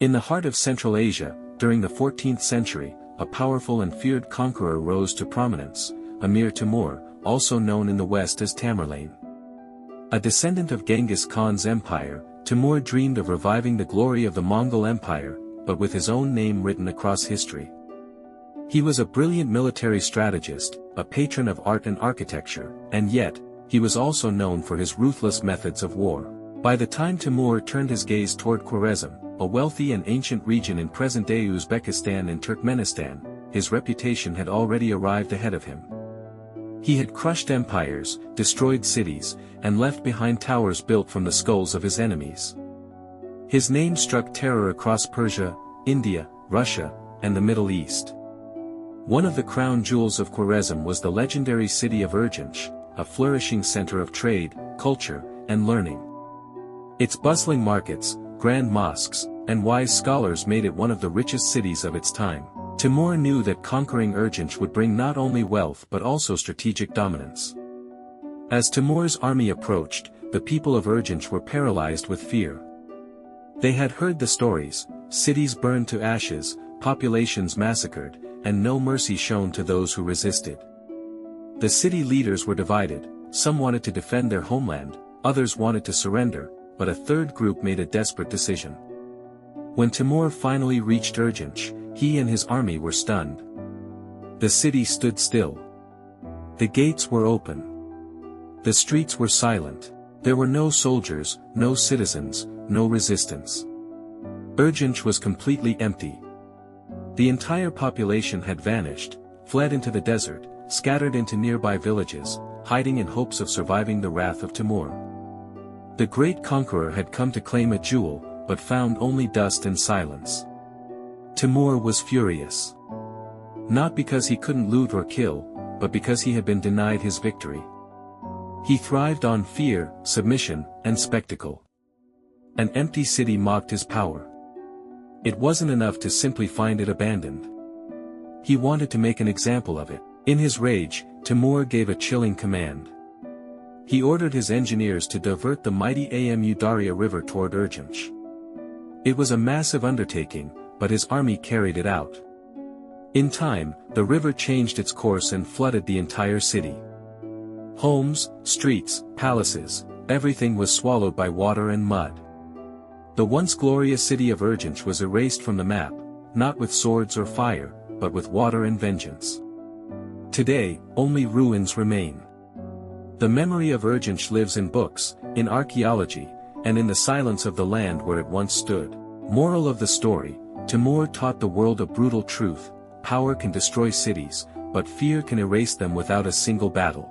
In the heart of Central Asia, during the 14th century, a powerful and feared conqueror rose to prominence, Amir Timur, also known in the West as Tamerlane. A descendant of Genghis Khan's empire, Timur dreamed of reviving the glory of the Mongol Empire, but with his own name written across history. He was a brilliant military strategist, a patron of art and architecture, and yet, he was also known for his ruthless methods of war. By the time Timur turned his gaze toward Khwarezm, a wealthy and ancient region in present-day Uzbekistan and Turkmenistan, his reputation had already arrived ahead of him. He had crushed empires, destroyed cities, and left behind towers built from the skulls of his enemies. His name struck terror across Persia, India, Russia, and the Middle East. One of the crown jewels of Khwarezm was the legendary city of Urgench, a flourishing center of trade, culture, and learning. Its bustling markets, grand mosques, and wise scholars made it one of the richest cities of its time. Timur knew that conquering Urgench would bring not only wealth but also strategic dominance. As Timur's army approached, the people of Urgench were paralyzed with fear. They had heard the stories: cities burned to ashes, populations massacred, and no mercy shown to those who resisted. The city leaders were divided, some wanted to defend their homeland, others wanted to surrender, but a third group made a desperate decision. When Timur finally reached Urgench, he and his army were stunned. The city stood still. The gates were open. The streets were silent. There were no soldiers, no citizens, no resistance. Urgench was completely empty. The entire population had vanished, fled into the desert, scattered into nearby villages, hiding in hopes of surviving the wrath of Timur. The great conqueror had come to claim a jewel, but found only dust and silence. Timur was furious. Not because he couldn't loot or kill, but because he had been denied his victory. He thrived on fear, submission, and spectacle. An empty city mocked his power. It wasn't enough to simply find it abandoned. He wanted to make an example of it. In his rage, Timur gave a chilling command. He ordered his engineers to divert the mighty Amu Darya River toward Urgench. It was a massive undertaking, but his army carried it out. In time, the river changed its course and flooded the entire city. Homes, streets, palaces, everything was swallowed by water and mud. The once glorious city of Urgench was erased from the map, not with swords or fire, but with water and vengeance. Today, only ruins remain. The memory of Urgench lives in books, in archaeology, and in the silence of the land where it once stood. Moral of the story: Timur taught the world a brutal truth: power can destroy cities, but fear can erase them without a single battle.